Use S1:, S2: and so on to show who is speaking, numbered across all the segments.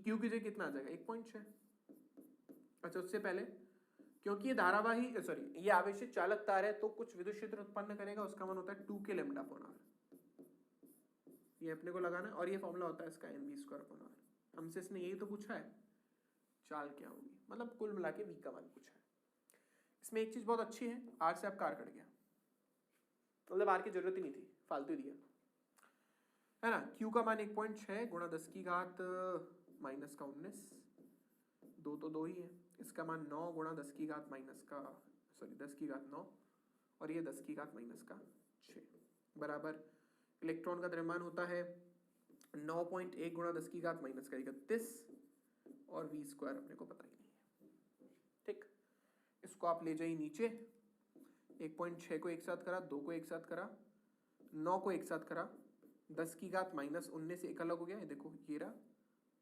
S1: Q की जगह कितना आ जाएगा 1.6। अच्छा उससे पहले क्योंकि ये धारावाही सॉरी ये आवेशित चालक तार है तो कुछ विद्युत क्षेत्र उत्पन्न करेगा, उसका मान होता है 2 के लैम्डा अपॉन आर। ये अपने को लगाना है और ये फॉर्मूला होता है इसका mv² अपॉन आर। हमसे इसने यही तो पूछा है चाल क्या होगी, मतलब कुल मिला के v का मान पूछा है। इसमें एक चीज बहुत अच्छी है, आर से आपका आर कट गया, मतलब आर की जरूरत ही नहीं थी, फालतू दिया है ना। q का मान 1.6 गुणा 10 की घात माइनस का 19, 2 तो 2 ही है। इसका मान 9 गुणा 10 की घात माइनस का 10 की घात 9 और ये 10 की घात माइनस का 6 बराबर इलेक्ट्रॉन का द्रव्यमान होता है 9.1 गुणा 10 की घात माइनस का 31 और v² अपने को पता ही नहीं है। ठीक, इसको आप ले जाइए नीचे, 1.6 को एक साथ करा, 2 को एक साथ करा, 9 को एक साथ करा, 10 की घात माइनस 19 से एक अलग हो गया, ये देखो ये रहा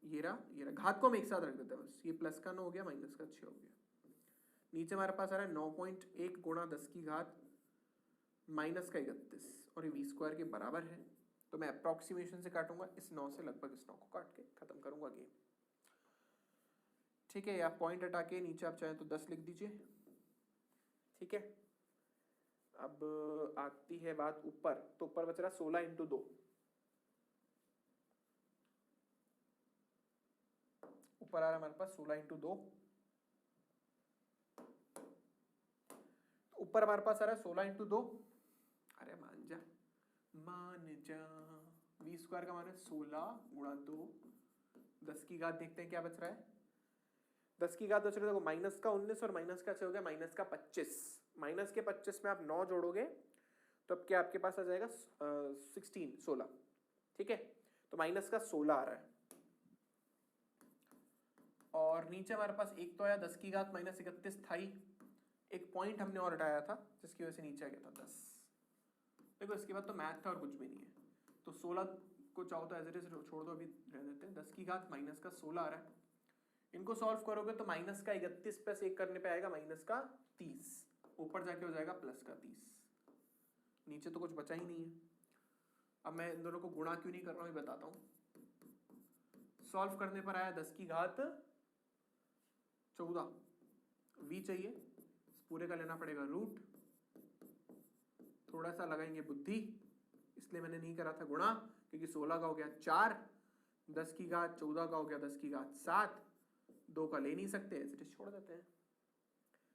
S1: ये रहा ये रहा, घात को हम एक साथ रख देते हैं बस, ये प्लस का 9 हो गया माइनस का 6 हो गया। नीचे हमारे पास आ रहा है 9.1 गुणा 10 की घात माइनस का 31 और ये v² के बराबर है। तो मैं अप्रोक्सीमेशन से काटूंगा, इस 9 से लगभग इस 9 को काट के खत्म करूंगा गेम। ठीक है, या पॉइंट हटा के नीचे आप चाहें तो 10 लिख दीजिए। ठीक है, अब आती है बात ऊपर, तो ऊपर बच रहा 16 इंटू 2, ऊपर आ रहा है हमारे पास 16 इंटू 2, ऊपर हमारे पास आ रहा है 16 इंटू 2, अरे मान जा v² का मान है 16 गुणा 2, 10 की घात देखते हैं क्या बच रहा है, 10 की घात बच रहा है देखो माइनस का 19 और माइनस का 6 हो गया माइनस का 25, माइनस के 25 में आप 9 जोड़ोगे तो अब क्या आपके पास आ जाएगा 16। ठीक है, तो माइनस का 16 आ रहा है और नीचे हमारे पास एक तो आया 10 की घात माइनस 31 था ही, एक पॉइंट हमने और हटाया था जिसकी वजह से नीचे आ गया था 10। देखो इसके बाद तो मैथ था और कुछ भी नहीं है, तो 16 को चाहो तो एज इट इज छोड़ दो, अभी रह देते हैं। 10 की घात माइनस का 16 आ रहा है, इनको सॉल्व करोगे तो माइनस का 31 प्लस 1 करने पे आएगा माइनस का 30, ऊपर जाके हो जाएगा प्लस का 30, नीचे तो कुछ बचा ही नहीं है। अब मैं इन दोनों को गुणा क्यों नहीं कर रहा हूं ये बताता हूं। सॉल्व करने पर आया 10 की घात 14, v चाहिए, इस पूरे का लेना पड़ेगा रूट, थोड़ा सा लगाएंगे बुद्धि, इसलिए मैंने नहीं करा था गुणा, क्योंकि 16 का हो गया 4, 10 की घात 14 का हो गया 10 की घात 7, 2 का ले नहीं सकते ऐसे छोड़ देते हैं।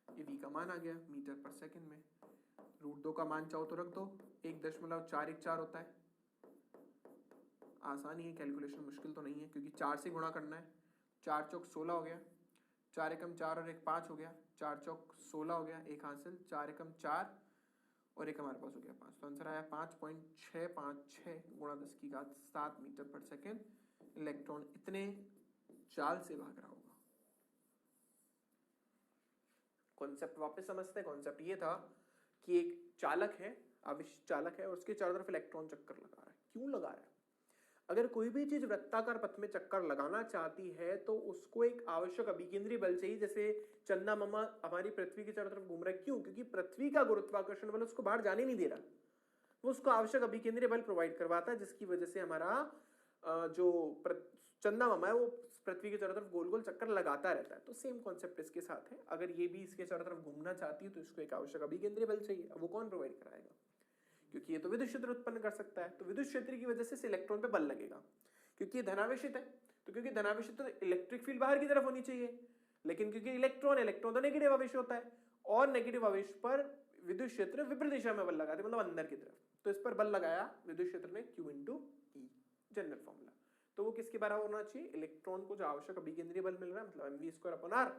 S1: ये v का मान आ गया मीटर पर सेकंड में, रूट 2 का मान चाहो तो रख दो, 1.414 होता है। आसानी है, कैलकुलेशन मुश्किल तो नहीं है, क्योंकि 4 से गुणा करना है, 4 चौक 16 हो गया, 4 एकम 4 और 1 5 हो गया, 4 चौक 16 हो गया, एक हासिल, 4 एकम 4 और एक हमारे पास हो गया 5, तो आंसर आया 5.656 गुणा 10 की घात 7 मीटर पर सेकेंड। इलेक्ट्रॉन इतने चाल से भाग रहा होगा। कॉन्सेप्ट वापस समझते हैं। कॉन्सेप्ट ये था कि एक चालक है, आवेशित चालक है और उसके चारों तरफ इलेक्ट्रॉन चक्कर लगा रहा है। क्यों लगा रहा है? अगर कोई भी चीज वृत्ताकार पथ में चक्कर लगाना चाहती है तो उसको एक आवश्यक अभिकेंद्री बल चाहिए। जैसे चंदा मामा हमारी पृथ्वी के चारों तरफ घूम रहा है, क्यों? क्योंकि पृथ्वी का गुरुत्वाकर्षण बल उसको बाहर जाने नहीं दे रहा, वो उसको आवश्यक अभिकेंद्री बल प्रोवाइड करवाता है, जिसकी वजह से हमारा जो चंदा मामा है वो पृथ्वी के चारों तरफ गोल गोल चक्कर लगाता रहता है। तो सेम कॉन्सेप्ट इसके साथ है, अगर ये भी इसके चारों तरफ घूमना चाहती है तो इसको एक आवश्यक अभिकेंद्री बल चाहिए। अब वो कौन प्रोवाइड कराएगा? क्योंकि ये तो विद्युत क्षेत्र उत्पन्न कर सकता है, तो विद्युत क्षेत्र की वजह से इस इलेक्ट्रॉन पे बल लगेगा। क्योंकि ये धनावेशित है, तो क्योंकि धनावेशित तो इलेक्ट्रिक फील्ड बाहर की तरफ होनी चाहिए, लेकिन क्योंकि इलेक्ट्रॉन तो नेगेटिव आवेश होता है और नेगेटिव आवेश पर विद्युत क्षेत्र विपरीत दिशा में बल लगाते, मतलब अंदर की तरफ। तो इस पर बल लगाया विद्युत क्षेत्र ने Q × E, जनरल फॉर्मूला। तो वो किसके बराबर होना चाहिए? इलेक्ट्रॉन को जो आवश्यक अभिकेंद्रीय बल मिल रहा है, मतलब mv²/r।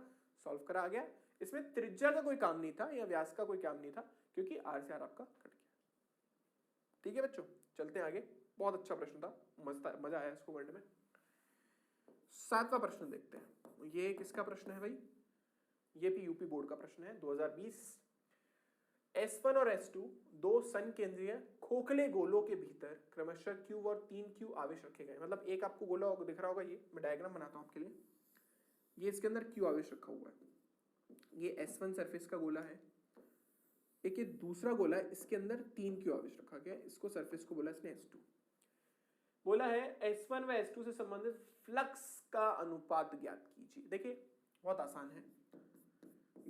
S1: सॉल्व करा आ गया। इसमें त्रिज्या का कोई काम नहीं था या व्यास का कोई काम नहीं था, क्योंकि r से r आपका कट गया। ठीक है बच्चों, चलते हैं आगे। बहुत अच्छा प्रश्न था, मजा आया इसको करने में। 7वां प्रश्न देखते हैं। ये किसका प्रश्न है भाई? ये भी यूपी बोर्ड का प्रश्न है 2020। S1 और S2 दो संकेंद्रीय खोखले गोलों के भीतर क्रमशः Q और 3Q आवेश रखे गए। मतलब एक आपको गोला दिख रहा होगा, ये मैं डायग्राम बनाता हूं आपके लिए। ये इसके अंदर Q आवेश रखा हुआ है, ये S1 सरफेस का गोला है। एक ये दूसरा गोला है, इसके अंदर 3Q आवेश रखा गया, इसको सरफेस को बोला इसने S2। बोला है S1 व S2 से संबंधित फ्लक्स का अनुपात ज्ञात कीजिए। देखिए बहुत आसान है,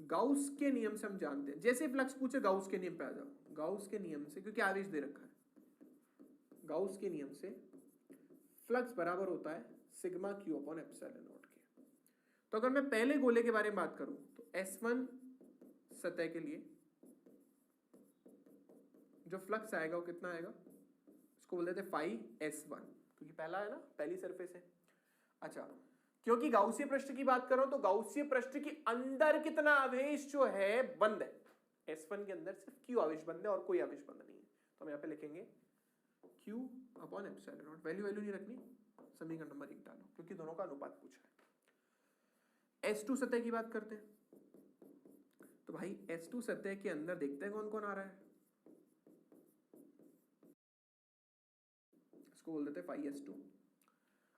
S1: गाउस के नियम से हम जानते हैं, जैसे फ्लक्स पूछे गाउस के नियम पे आ जाओ। गाउस के नियम से, क्योंकि आवेश दे रखा है, गाउस के नियम से फ्लक्स बराबर होता है sigma Q upon epsilon not के। तो अगर मैं पहले गोले के बारे में बात करूं तो S1 सतह के लिए जो फ्लक्स आएगा वो कितना आएगा, इसको बोल देते हैं फाई S1, क्योंकि पहला है ना, पहली सरफेस है। अच्छा, क्योंकि गाउसीय पृष्ठ की बात करो तो गाउसीय पृष्ठ के अंदर कितना आवेश जो है बंद है, S1 के अंदर सिर्फ Q आवेश बंद है और कोई आवेश बंद नहीं है। तो हम यहां पे लिखेंगे Q upon epsilon not. Value नहीं रखनी, समीकरण नंबर 1 डालो, क्योंकि दोनों का अनुपात पूछा है। S2 सतह की बात करते हैं, तो भाई S2 सतह के अंदर देखते हैं कौन कौन आ रहा है, इसको बोल देते हैं फाई S2।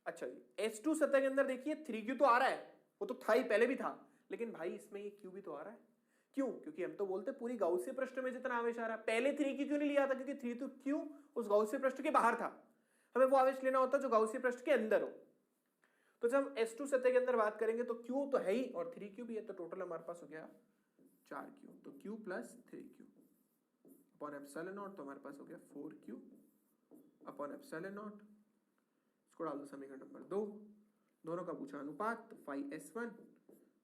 S1: अच्छा जी, S2 सतह के अंदर देखिए 3Q तो आ रहा है, वो तो था ही, पहले भी था, लेकिन भाई इसमें ये Q भी तो आ रहा है। क्यों? क्योंकि हम तो बोलते पूरी गाउसीय पृष्ठ में जितना आवेश आ रहा है, पहले 3Q क्यों नहीं लिया था, क्योंकि 3Q उस गाउसीय पृष्ठ के बाहर था, हमें वो आवेश लेना होता जो गाउसीय पृष्ठ के अंदर हो। तो जब हम S2 सतह के अंदर बात करेंगे तो Q तो है ही और 3Q भी है, तो टोटल हमारे पास हो गया 4Q, तो Q plus 3Q upon epsilon not, तो हमारे पास हो गया 4Q अपॉन एप्सिलॉन नॉट। इसको डाल दो समीकरण नंबर 2, दोनों का पूछा अनुपात, तो phi S1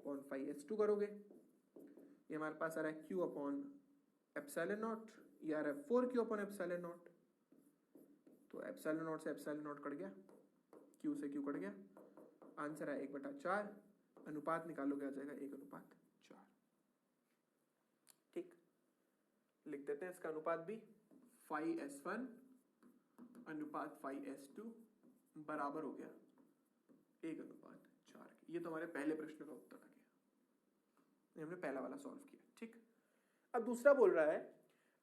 S1: upon phi S2 करोगे, ये हमारे पास आ रहा है Q अपॉन एप्सिलॉन नॉट, ये आ रहा है 4Q अपॉन एप्सिलॉन नॉट। तो एप्सिलॉन नॉट से एप्सिलॉन नॉट कट गया, Q से Q कट गया, आंसर है 1/4, अनुपात निकालोगे आ जाएगा 1/4। ठीक, लिख देते हैं इसका अनुपात भी, फाई S1 अनुपात फाई S2 बराबर हो गया 1/4। ये तो हमारे पहले प्रश्न का उत्तर आ गया, हमने पहला वाला सॉल्व किया। ठीक, अब दूसरा बोल रहा है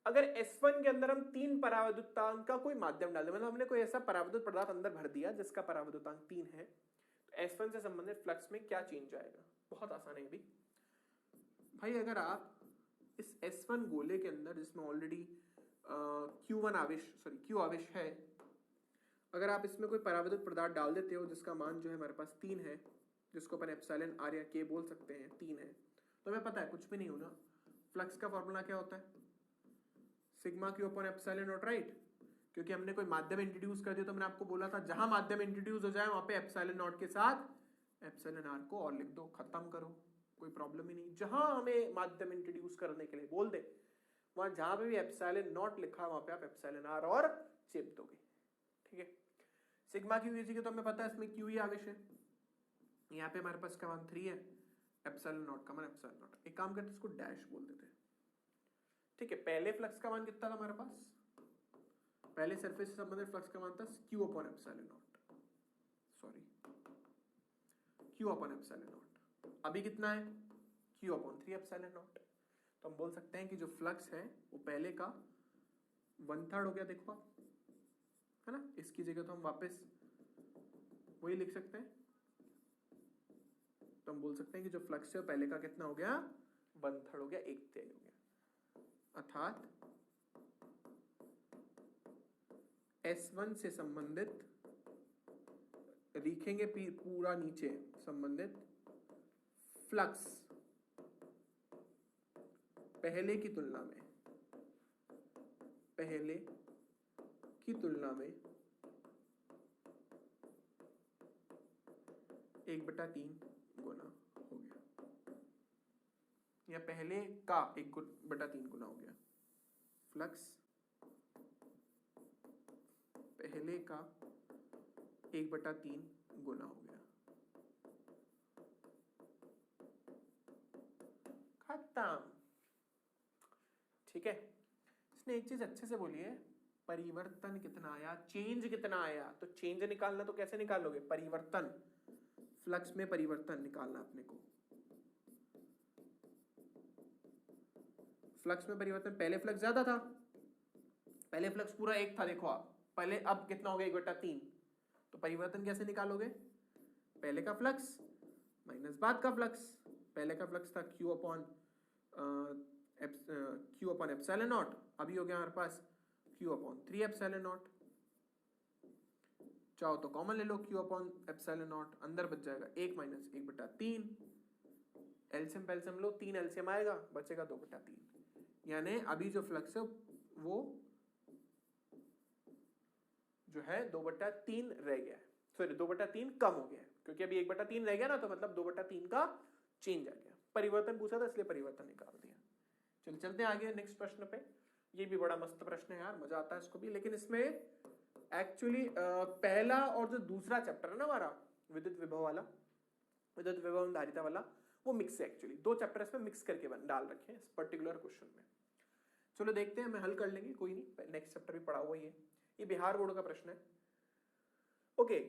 S1: अगर S1 के अंदर हम 3 पराविद्युतांक का कोई माध्यम डाल दें, मतलब हमने कोई ऐसा पराविद्युत पदार्थ अंदर भर दिया जिसका पराविद्युतांक 3 है, तो S1 से संबंधित फ्लक्स में क्या चेंज आएगा। बहुत आसान है भी भाई, अगर आप इस S1 गोले के अंदर जिसमें ऑलरेडी Q आवेश है, अगर आप इसमें कोई पराविद्युत पदार्थ डाल देते हो जिसका मान जो है हमारे पास 3 है, जिसको अपन एप्सिलॉन आर या के बोल सकते हैं, 3 है, तो हमें पता है कुछ भी नहीं होना, फ्लक्स का फॉर्मूला क्या होता है, sigma Q upon epsilon not, right. क्योंकि हमने कोई माध्यम इंट्रोड्यूस कर दिया, तो मैंने आपको बोला था जहां माध्यम इंट्रोड्यूस हो जाए वहां पे एप्सिलॉन नॉट के साथ एप्सिलॉन आर को और लिख दो, खत्म करो, कोई प्रॉब्लम ही नहीं। जहां हमें माध्यम इंट्रोड्यूस करने के लिए बोल दे, वहां जहां पे भी एप्सिलॉन नॉट लिखा वहां पे आप एप्सिलॉन आर और चिप दोगे। ठीक है, सिग्मा क्यू इजी के तो हमें पता है इसमें क्यू ही आवेश है, यहाँ पे हमारे पास का मान 3 है, एप्सिलॉन नॉट का मान एप्सिलॉन नॉट। एक काम करते हैं, इसको डैश बोल देते हैं। ठीक है, पहले फ्लक्स का मान कितना था हमारे पास, पहले सरफेस से संबंधित फ्लक्स का मान था Q upon epsilon not, sorry Q upon epsilon not. अभी कितना है, Q अपॉन 3 एप्सिलॉन नॉट। तो हम बोल सकते हैं कि जो फ्लक्स है वो पहले का 1/3 हो गया, देखो आप, है ना, इसकी जगह तो हम वापस वही लिख सकते हैं, तो हम बोल सकते हैं कि जो फ्लक्स है पहले का कितना हो गया, 1/3 हो गया, 1/3 हो गया, अर्थात S1 से संबंधित लिखेंगे पूरा नीचे संबंधित फ्लक्स पहले की तुलना में 1/3 गुना हो गया, या पहले का 1/3 गुना हो गया, फ्लक्स पहले का 1/3 गुना हो गया, खत्म। ठीक है, इसने एक चीज अच्छे से बोली है, परिवर्तन कितना आया, चेंज कितना आया। तो चेंज निकालना तो कैसे निकालोगे, परिवर्तन, फ्लक्स में परिवर्तन निकालना अपने को। फ्लक्स में परिवर्तन, पहले फ्लक्स ज्यादा था, पहले फ्लक्स पूरा 1 था, देखो आप पहले, अब कितना हो गया 1/3। तो परिवर्तन कैसे निकालोगे, पहले का फ्लक्स माइनस बाद का फ्लक्स। पहले का फ्लक्स था Q अपॉन एप्सिलॉन नॉट, अभी हो गया हमारे पास Q अपॉन 3 एप्सिलॉन नॉट। चाहो तो कॉमन ले लो, q अपॉन एप्सिलॉन नॉट, अंदर बच जाएगा 1 माइनस 1/3, एलसीएम पेलसीएम लो, 3 एलसीएम आएगा, बचेगा 2/3, यानी अभी जो फ्लक्स है वो जो है 2/3 रह गया है, सॉरी 2/3 कम हो गया है, क्योंकि अभी 1/3 रह गया ना, तो मतलब 2/3 का चेंज आ गया, परिवर्तन पूछा था इसलिए परिवर्तन निकाल दिया। चलिए चलते हैं आगे नेक्स्ट प्रश्न पे। ये भी बड़ा मस्त प्रश्न है यार, मजा आता है इसको भी, लेकिन इसमें एक्चुअली पहला और जो दूसरा चैप्टर है ना हमारा विद्युत विभव वाला, विद्युत विभव धारिता वाला, वो मिक्स है एक्चुअली, 2 चैप्टर इसमें मिक्स करके डाल रखे हैं इस पर्टिकुलर क्वेश्चन में। चलो देखते हैं, मैं हल कर लेंगे, कोई नहीं, नेक्स्ट चैप्टर भी पढ़ा हुआ ही है, ये बिहार बोर्ड का प्रश्न है। ओके,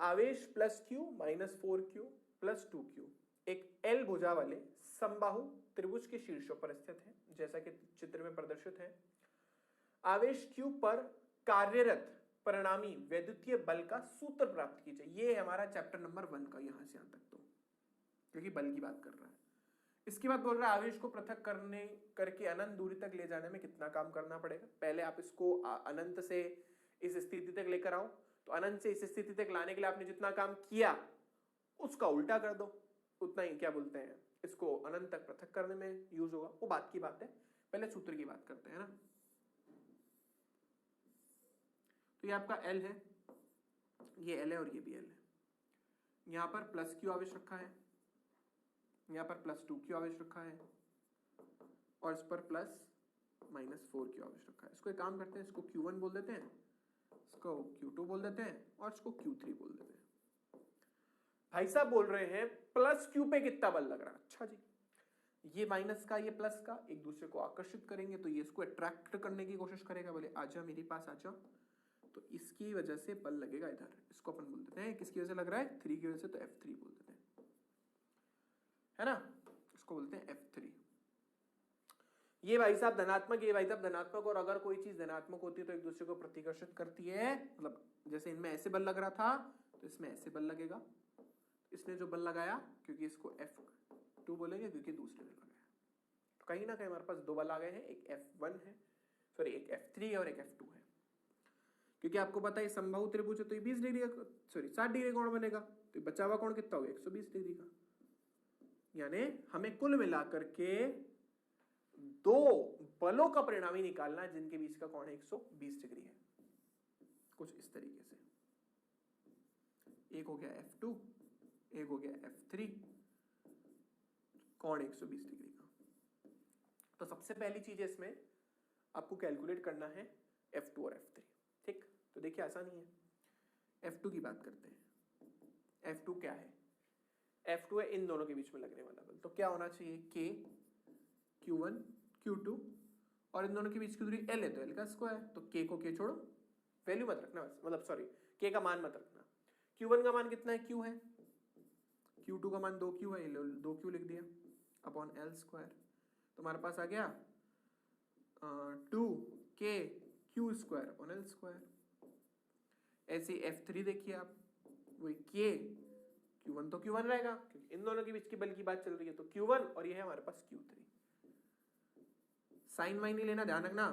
S1: आवेश plus Q minus 4q plus 2q एक एल भुजा वाले समबाहु त्रिभुज के शीर्षों पर स्थित है, जैसा कि चित्र में प्रदर्शित है। आवेश q पर कार्यरत परिणामी वैद्युतीय बल का सूत्र प्राप्त कीजिए। ये है हमारा चैप्टर नंबर 1 का, यहां से यहां तक, तो क्योंकि बल की बात कर रहा है। इसके बाद बोल रहा है आवेश को पृथक करने करके अनंत दूरी तक ले जाने में कितना काम करना पड़ेगा। पहले आप इसको अनंत से इस स्थिति तक लेकर आओ, तो अनंत से इस स्थिति तक लाने के लिए आपने जितना काम किया उसका उल्टा कर दो, उतना ही क्या बोलते हैं इसको अनंत तक पृथक करने में यूज होगा, वो बात की बात है। पहले सूत्र की बात करते हैं ना। तो ये आपका L है, ये L है और ये भी L है। यहां पर प्लस Q आवेश रखा है, यहां पर प्लस 2Q आवेश रखा है, और इस पर प्लस माइनस 4Q आवेश रखा है। इसको एक काम करते हैं, इसको Q1 बोल देते हैं, इसको Q2 बोल देते हैं, और इसको Q3 बोल देते हैं। भाई साहब बोल रहे हैं प्लस Q पे कितना बल लग रहा है। अच्छा जी, ये माइनस का ये प्लस का एक दूसरे को आकर्षित करेंगे, तो ये इसको अट्रैक्ट करने की कोशिश करेगा, बोले आजा मेरे पास आजा, तो इसकी वजह से बल लगेगा इधर। इसको अपन बोल देते हैं, किसकी वजह से लग रहा है, 3 की वजह से, तो F3 बोल देते हैं, है ना, इसको बोलते हैं F3। ये भाई साहब धनात्मक, ये भाई साहब धनात्मक, और अगर कोई चीज धनात्मक होती है तो एक दूसरे को प्रतिकर्षित करती है, मतलब जैसे इनमें ऐसे बल लग रहा था तो इसमें ऐसे बल लगेगा। इसने जो बल लगाया, क्योंकि इसको F2 बोलेंगे क्योंकि दूसरे ने लगाया, तो कहीं ना कहीं हमारे पास 2 बल आ गए हैं, एक F1 है, सॉरी एक F3 है और एक F2 है। क्योंकि आपको पता है समबाहु त्रिभुज है, तो ये 20 डिग्री का, सॉरी 60 डिग्री कोण बनेगा, तो बचा हुआ कोण कितना होगा, 120 डिग्री का। यानी हमें कुल मिलाकर के 2 बलों का परिणामी निकालना है जिनके बीच का कोण 120 डिग्री है, कुछ इस तरीके से। एक हो गया F2, एक हो गया F3, कोण 120 डिग्री का। तो सबसे पहली चीज इसमें आपको कैलकुलेट करना है F2 और F3, ठीक। तो देखिए आसानी है, F2 की बात करते हैं। F2 क्या है, F2 है इन दोनों के बीच में लगने वाला बल, तो क्या होना चाहिए, K Q1 Q2, और इन दोनों के बीच की दूरी L है, तो L का स्क्वायर, तो K को K छोड़ो, वैल्यू मत रखना, मतलब सॉरी K का मान मत रखना। Q1 का मान कितना है, Q है, Q2 का मान 2Q है, 2Q लिख दिया अपॉन L स्क्वायर, तो हमारे पास आ गया 2K Q square upon L square. ऐसे F3 देखिए आप, वही K Q1 तो Q1 रहेगा, क्योंकि इन दोनों के बीच की बल की बात चल रही है, तो Q1, और ये है हमारे पास Q3। साइन वाइन नहीं लेना, ध्यान रखना,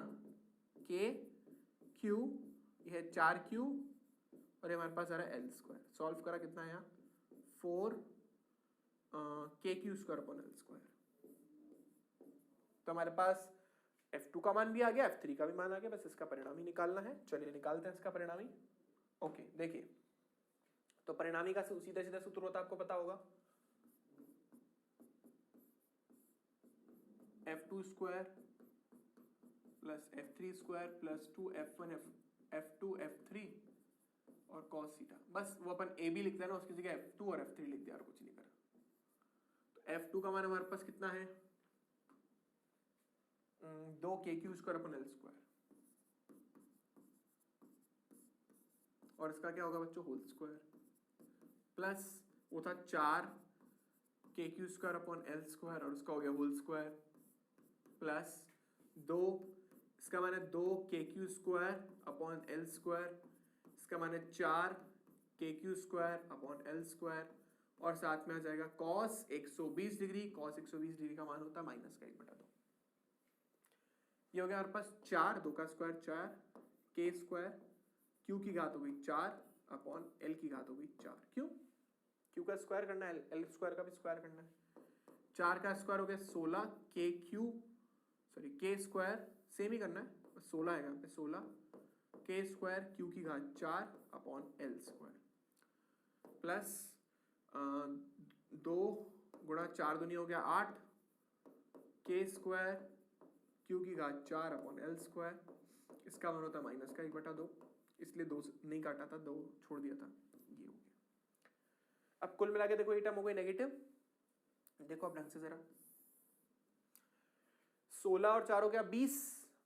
S1: K Q, ये है 4Q, और ये हमारे पास आ रहा है L स्क्वायर। सॉल्व करा कितना आया, 4 KQ square upon L square. तो हमारे पास F2 का मान भी आ गया, F3 का भी मान आ गया, बस इसका परिणामी निकालना है। चलिए निकालते हैं इसका परिणामी। ओके देखिए, तो परिणामी का सीधा सीधा सूत्र होता है, आपको पता होगा, F2 square plus F3 square plus 2F1 F2 F3 और cos थीटा। बस वो अपन AB लिखते हैं ना, उसकी जगह F2 और F3 लिख दिया और कुछ नहीं करा। तो F2 का मान हमारे पास कितना है, 2KQ square upon L square, और इसका क्या होगा बच्चों, होल स्क्वायर, प्लस वो था 4KQ square upon L square, और उसका हो गया होल स्क्वायर, प्लस 2, इसका मान है 2KQ square upon L square, इसका मान है 4KQ square upon L square, और साथ में आ जाएगा cos 120 डिग्री, cos 120 डिग्री का मान होता है -1/2। ये हो गया हमारे पास 4, 2 का स्क्वायर 4, K स्क्वायर, Q की घात हो गई 4 अपॉन एल की घात होगी 4। क्यों? क्यू का स्क्वायर करना है, एल स्क्वायर का भी स्क्वायर करना है। 4 का स्क्वायर हो गया 16, के स्क्वायर सेम ही करना है, 16 है यहाँ पे, 16 के स्क्वायर क्यू की घात 4 अपॉन एल स्क्वायर प्लस 2 गुणा 4 दूनी हो गया 8 के स्क्वायर क्यू की घात 4 अपॉन एल स्क्वायर, इसका मान होता है माइनस का 1/2, इसलिए 2 नहीं काटा था, 2 छोड़ दिया था, ये हो गया। अब कुल मिला के देखो ये टर्म हो गई नेगेटिव। देखो अब ढंग से जरा, 16 और 4 हो गया 20,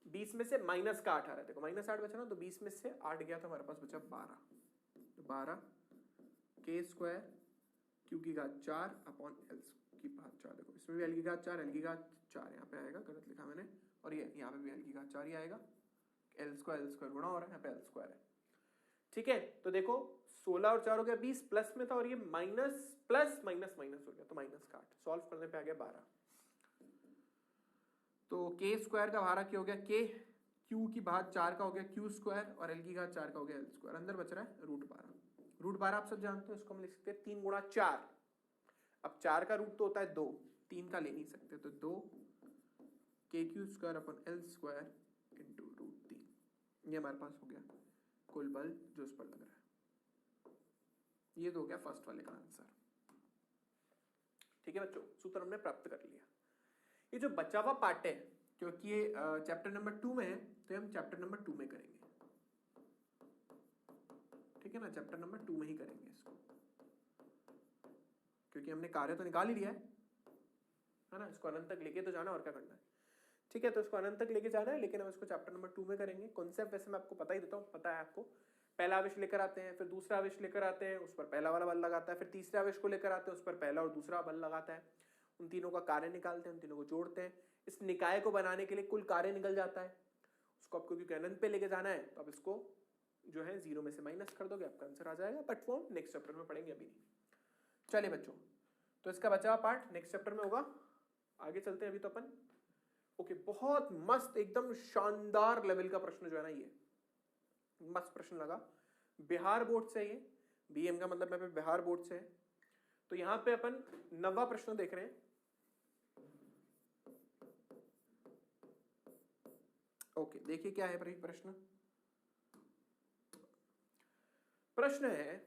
S1: 20 में से माइनस का 8 आ रहा है, देखो -8 बचा ना, तो 20 में से 8 गया तो हमारे पास बचा 12, तो 12 के स्क्वायर क्यू की घात 4 अपॉन एल की घात 4, देखो इसमें भी एल की घात 4, एल की घात 4 यहाँ पे आएगा, गलत लिखा मैंने, और ये यहाँ पे भी एल की घात 4 ही आएगा, एल स्क्वायर गुणा हो रहा है, यहाँ पे एल स्क्वायर है। ठीक है, तो देखो 16 और 4 हो गया 20, प्लस में था और ये माइनस प्लस माइनस माइनस हो गया, तो माइनस का 8, सॉल्व करने पे आ गया 12। तो के स्क्वायर का भारा क्या हो गया, के क्यू की घात 4 का हो गया क्यू स्क्वायर और एल की घात 4 का हो गया एल स्क्वायर, अंदर बच रहा है √12 आप सब जानते हो, इसको हम लिख सकते हैं 3 गुणा 4। अब 4 का रूट तो होता है 2, 3 का ले नहीं सकते, तो 2 के Q square upon L square into √3, ये हमारे पास हो गया कुल बल जो उस पर लग रहा है। ये तो हो गया फर्स्ट वाले का आंसर। ठीक है बच्चों, सूत्र हमने प्राप्त कर लिया। ये जो बचा हुआ पार्ट है, क्योंकि ये चैप्टर नंबर 2 में है, तो हम चैप्टर नंबर 2 में करेंगे, ठीक है ना, चैप्टर नंबर 2 में ही करेंगे इसको, क्योंकि हमने कार्य तो निकाल ही लिया है ना, इसको अनंत तक लेके तो जाना, और क्या करना है। ठीक है, तो इसको अनंत तक लेके जाना है, लेकिन हम इसको चैप्टर नंबर 2 में करेंगे। कॉन्सेप्ट वैसे मैं आपको पता ही देता हूँ, पता है आपको, पहला आवेश लेकर आते हैं, फिर दूसरा आवेश लेकर आते हैं, उस पर पहला वाला बल लगाता है, फिर तीसरे आवेश को लेकर आते हैं, उस पर पहला और दूसरा बल लगाता है, उन तीनों का कार्य निकालते हैं, उन तीनों को जोड़ते हैं, इस निकाय को बनाने के लिए कुल कार्य निकल जाता है। उसको आपको क्योंकि अनंत पे लेके जाना है, तो आप इसको जो है 0 में से माइनस कर दोगे, आपका आंसर आ जाएगा, बट वो नेक्स्ट चैप्टर में पढ़ेंगे, अभी नहीं। चलिए बच्चों, तो इसका बचा हुआ पार्ट नेक्स्ट चैप्टर में होगा, आगे चलते हैं अभी तो अपन। ओके, बहुत मस्त एकदम शानदार लेवल का प्रश्न जो है ना, ये मस्त प्रश्न लगा, बिहार बोर्ड से, ये बीएम का मतलब मैं बिहार बोर्ड से है। तो यहां पे अपन 9वां प्रश्न देख रहे हैं। ओके, देखिए क्या है प्रश्न। प्रश्न है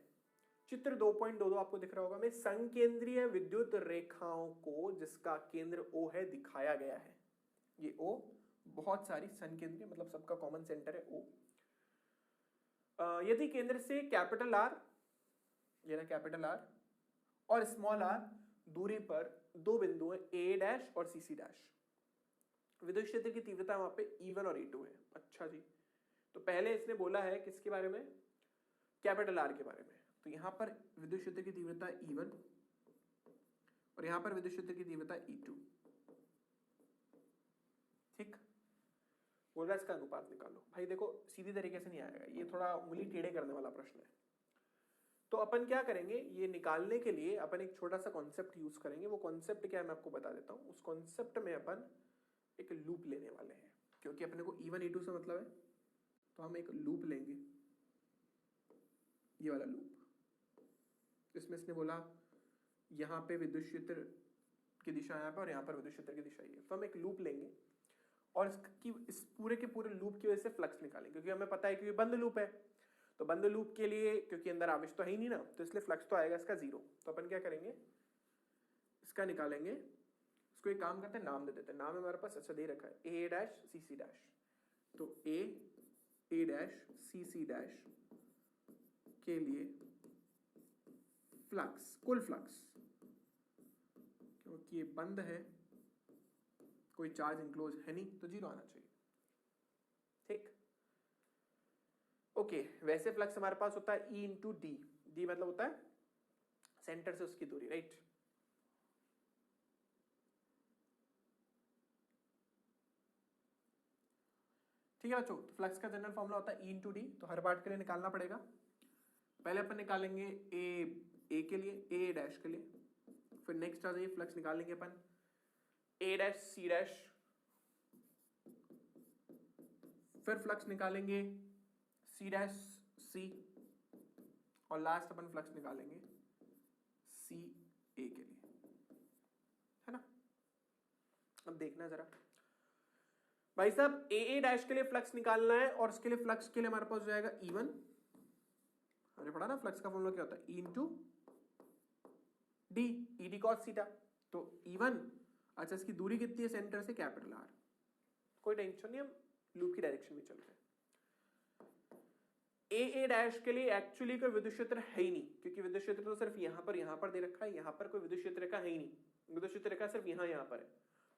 S1: चित्र 2.22 आपको दिख रहा होगा, में संकेंद्रीय विद्युत रेखाओं को जिसका केंद्र O है दिखाया गया है। ये O बहुत सारी संकेंद्रीय मतलब सबका कॉमन सेंटर है O। यदि केंद्र से कैपिटल R, ये ना कैपिटल R और स्मॉल r दूरी पर दो बिंदु हैं A' और CC', विद्युत क्षेत्र की तीव्रता वहां पे E1 और E2 है। अच्छा जी, तो पहले इसने बोला है किसके बारे में, कैपिटल R के बारे में। तो यहां पर विद्युत क्षेत्र की तीव्रता E1 और यहां पर विद्युत क्षेत्र की तीव्रता E2। ठीक, बोल रहा है इसका अनुपात निकालो। भाई देखो सीधी तरीके से नहीं आएगा, ये थोड़ा उंगली टेढ़े करने वाला प्रश्न है। तो अपन क्या करेंगे, ये निकालने के लिए अपन एक छोटा सा कॉन्सेप्ट यूज करेंगे। वो कॉन्सेप्ट क्या है मैं आपको बता देता हूं। उस कॉन्सेप्ट में अपन एक लूप लेने वाले हैं, क्योंकि अपने को E1 E2 से मतलब है, तो हम एक लूप लेंगे, ये वाला लूप। इसमें इसने बोला यहाँ पे विद्युत क्षेत्र की दिशा यहाँ पे और यहाँ पर विद्युत क्षेत्र की दिशा ये, तो हम एक लूप लेंगे और इस पूरे के पूरे लूप की वजह से फ्लक्स निकालेंगे, क्योंकि हमें पता है कि ये बंद लूप है। तो बंद लूप के लिए क्योंकि अंदर आवेश तो है ही नहीं ना, तो इसलिए फ्लक्स तो आएगा इसका 0। तो अपन क्या करेंगे, इसका निकालेंगे। इसको एक काम करते हैं, नाम दे देते हैं। नाम हमारे पास अच्छा दे रखा है A', CC'। तो A', CC' के लिए फ्लक्स, कुल फ्लक्स, क्योंकि ये बंद है, कोई चार्ज इंक्लोज है नहीं, तो 0 आना चाहिए। ठीक, ओके। वैसे फ्लक्स हमारे पास होता है E इंटू डी। डी मतलब होता है सेंटर से उसकी दूरी, राइट। ठीक है बच्चों, तो फ्लक्स का जनरल फॉर्मूला होता है E इंटू डी। तो हर पार्ट के लिए निकालना पड़ेगा। पहले अपन निकालेंगे ए के लिए, A' के लिए, फिर नेक्स्ट आ जाइए फ्लक्स निकालेंगे अपन A', C', फिर फ्लक्स निकालेंगे C', C, और लास्ट अपन फ्लक्स निकालेंगे सी ए के लिए, है ना। अब देखना जरा भाई साहब, ए डैश के लिए फ्लक्स निकालना है और इसके लिए फ्लक्स के लिए हमारे पास हो जाएगा E1, हमने पढ़ा ना फ्लक्स का फॉर्मूला क्या होता है, E into D, E D cos theta. तो E1, अच्छा इसकी दूरी कितनी है सेंटर से, कैपिटल आर, कोई टेंशन नहीं, हम लूप की डायरेक्शन में चल रहे हैं। ए डैश के लिए एक्चुअली कोई विद्युत क्षेत्र है ही नहीं, क्योंकि विद्युत क्षेत्र तो सिर्फ यहां पर दे रखा है, यहां पर कोई विद्युत क्षेत्र का है ही नहीं, विद्युत क्षेत्र का सिर्फ यहां पर है,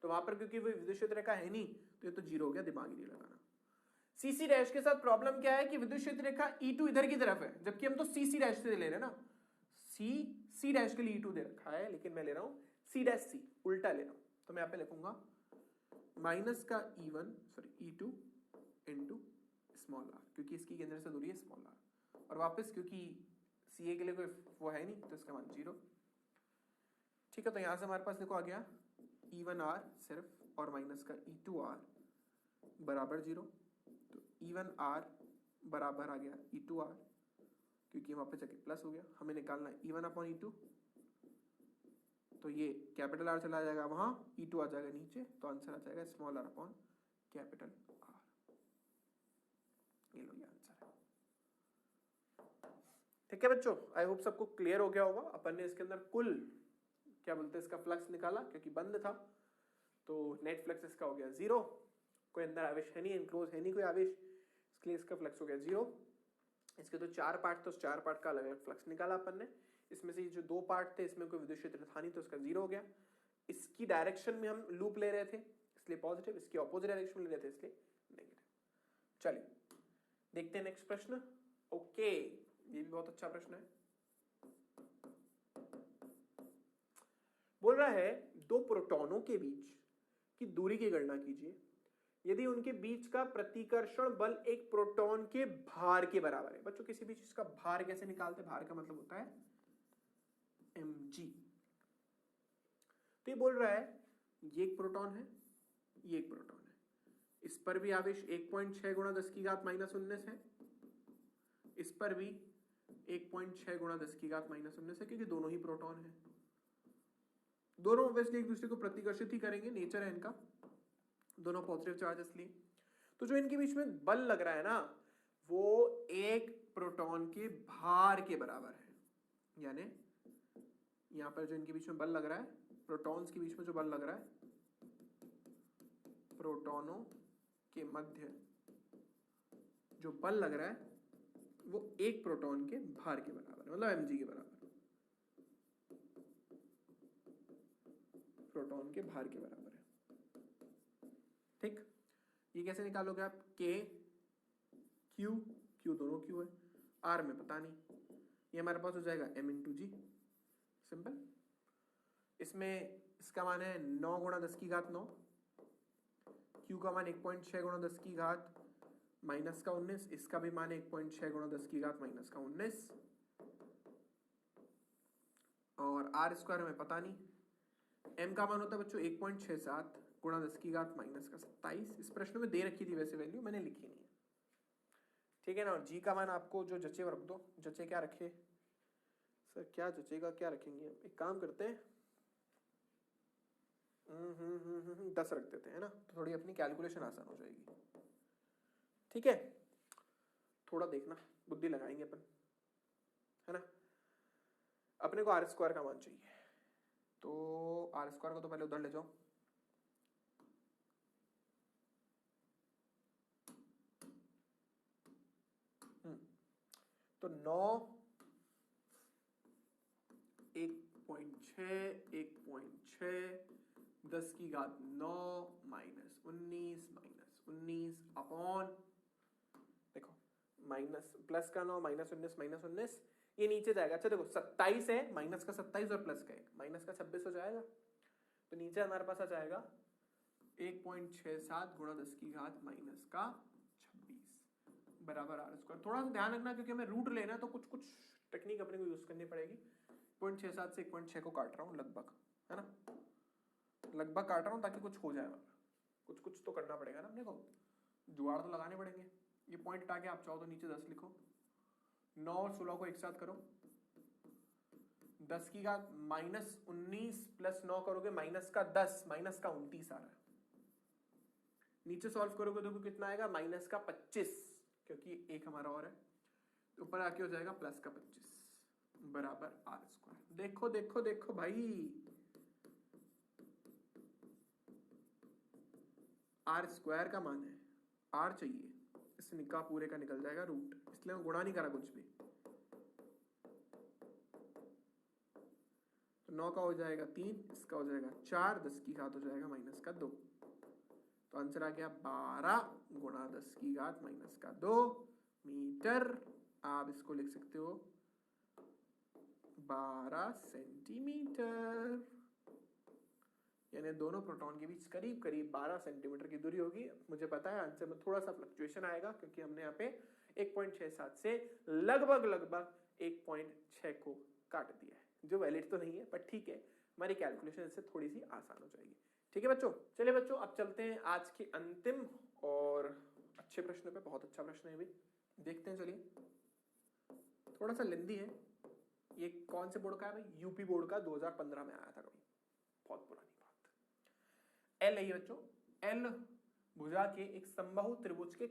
S1: तो वहां पर क्योंकि विद्युत क्षेत्र का है नहीं तो ये तो जीरो हो गया, दिमाग ही नहीं लगाना। सीसी डैश के साथ प्रॉब्लम क्या है कि विद्युत क्षेत्र रेखा E2 इधर की तरफ है, जबकि हम तो सीसी डैश से ले रहे हैं ना, सी डैश के लिए E2 दे रखा है, लेकिन मैं ले रहा हूं सी डैश सी, उल्टा ले रहा हूं, तो मैं यहां पे लिखूंगा माइनस का E2 इंटू स्मॉल आर, क्योंकि इसकी केंद्र से दूरी है स्मॉल आर, और वापस क्योंकि सी ए के लिए कोई वो है नहीं तो इसका मान जीरो। ठीक है, तो यहां से हमारे पास देखो आ गया E1R सिर्फ, और माइनस का E2R बराबर जीरो, तो E1R बराबर आ गया E2R, क्योंकि वहां पे जाके प्लस हो गया। हमें निकालना है E1 अपॉन E2, तो ये कैपिटल आर चला जाएगा वहां, E2 आ जाएगा नीचे, तो आंसर आ जाएगा small r upon capital r. ये लो ये आंसर है। ठीक है बच्चों, आई होप सबको क्लियर हो गया होगा। अपन ने इसके अंदर कुल क्या बोलते हैं इसका फ्लक्स निकाला, क्योंकि बंद था, तो नेट फ्लक्स इसका हो गया जीरो, कोई अंदर आवेश है नहीं, एनक्लोज है नहीं कोई आवेश, इसके लिए इसका फ्लक्स हो गया जीरो। इसके तो चार पार्ट, तो चार पार्ट का अलग अलग फ्लक्स निकाला अपन ने, इसमें से जो दो पार्ट थे इसमें कोई विद्युत क्षेत्र था नहीं, तो इसका जीरो हो गया। इसकी डायरेक्शन में हम लूप ले रहे थे इसलिए पॉजिटिव, इसकी ऑपोजिट डायरेक्शन में ले रहे थे इसलिए नेगेटिव। चलिए देखते हैं नेक्स्ट प्रश्न। ओके, ये भी बहुत अच्छा प्रश्न है। बोल रहा है दो प्रोटॉनों के बीच की दूरी की गणना कीजिए यदि उनके बीच का प्रतिकर्षण बल एक प्रोटॉन के भार के बराबर है। बच्चों किसी भी चीज का भार कैसे निकालते हैं, भार का मतलब होता है mg। तो ये बोल रहा है ये एक प्रोटॉन है, ये एक प्रोटॉन है, इस पर भी आवेश 1.6 गुणा 10 की घात -19 है, इस पर भी 1.6 गुणा 10 की घात -19 है, क्योंकि दोनों ही प्रोटॉन है, दोनों ऑब्वियसली एक दूसरे को प्रतिकर्षित ही करेंगे, नेचर है इनका, दोनों पॉजिटिव चार्ज इसलिए। तो जो इनके बीच में बल लग रहा है ना, वो एक प्रोटॉन के भार के बराबर है, यानी यहां पर जो इनके बीच में बल लग रहा है, प्रोटॉन्स के बीच में जो बल लग रहा है, प्रोटॉनों के मध्य जो बल लग रहा है वो एक प्रोटॉन के भार के बराबर है, मतलब mg के बराबर, प्रोटॉन के भार के बराबर है। ठीक, ये कैसे निकालोगे आप, K Q दोनों Q है, R में पता नहीं, ये हमारे पास हो जाएगा M इंटू जी, सिंपल। इसमें इसका मान है 9 गुणा 10 की घात 9, Q का मान 1.6 गुणा 10 की घात माइनस का 19, इसका भी मान 1.6 गुणा 10 की घात माइनस का 19, और R स्क्वायर में पता नहीं। M का मान होता है बच्चों 1.67 गुणा 10 की घात माइनस का 27, इस प्रश्न में दे रखी थी वैसे वैल्यू, मैंने लिखी नहीं है, ठीक है ना। और G का मान आपको जो जचे वो रख दो, जचे क्या रखे सर, क्या जचेगा क्या रखेंगे, एक काम करते हैं 10 रख देते हैं ना, तो थोड़ी अपनी कैलकुलेशन आसान हो जाएगी। ठीक है, थोड़ा देखना, बुद्धि लगाएंगे अपन, है ना। अपने को R स्क्वायर का मान चाहिए, तो R स्क्वायर को तो पहले उधर ले जाओ, तो 9 1.6 10 की घात 9 -19 अपॉन, देखो माइनस प्लस का 9 -19 ये नीचे जाएगा। अच्छा देखो 27 है, माइनस का 27 और प्लस का 1, माइनस का 26 हो जाएगा, तो नीचे हमारे पास आ जाएगा 1.67 गुणा 10 की घात माइनस का 26 बराबर R स्क्वायर। थोड़ा सा ध्यान रखना, क्योंकि हमें रूट लेना तो कुछ कुछ टेक्निक अपने को यूज करनी पड़ेगी। 0.67 से 1.6 को काट रहा हूँ लगभग, है ना, लगभग काट रहा हूँ ताकि कुछ हो जाए, कुछ कुछ तो करना पड़ेगा ना अपने को, जुगाड़ तो लगाने पड़ेंगे। ये पॉइंट हटा के आप चाहो तो नीचे 10 लिखो, 9 और 16 को एक साथ करो, 10 की घात -19 प्लस 9 करोगे -10 -29 आ रहा है। नीचे सॉल्व करोगे देखो कितना आएगा -25, क्योंकि एक हमारा और है, तो ऊपर आके हो जाएगा +25 बराबर r²। देखो देखो देखो भाई, r² का मान है, r चाहिए, इससे निकाह पूरे का निकल जाएगा रूट, इसलिए हम गुणा नहीं करा कुछ भी। तो 9 का हो जाएगा 3, इसका हो जाएगा 4, 10 की घात हो जाएगा -2, तो आंसर आ गया 12 गुणा 10 की घात -2 मीटर। आप इसको लिख सकते हो 12 सेंटीमीटर, यानी दोनों प्रोटॉन के बीच करीब करीब 12 सेंटीमीटर की दूरी होगी। मुझे पता है आंसर में थोड़ा सा फ्लक्चुएशन आएगा, क्योंकि हमने यहाँ पे 1.67 से लगभग 1.6 को काट दिया है, जो वैलिड तो नहीं है, पर ठीक है, हमारी कैलकुलेशन इससे थोड़ी सी आसान हो जाएगी। ठीक है बच्चों, चलिए बच्चों अब चलते हैं आज के अंतिम और अच्छे प्रश्न पे। बहुत अच्छा प्रश्न है, भी देखते हैं। चलिए, थोड़ा सा लेंदी है। ये कौन से बोर्ड का है भाई? यूपी बोर्ड का, 2015 में आया था कभी, बहुत पुरानी बात। एल है बच्चों, एल भुजा के एक समबाहु त्रिभुज के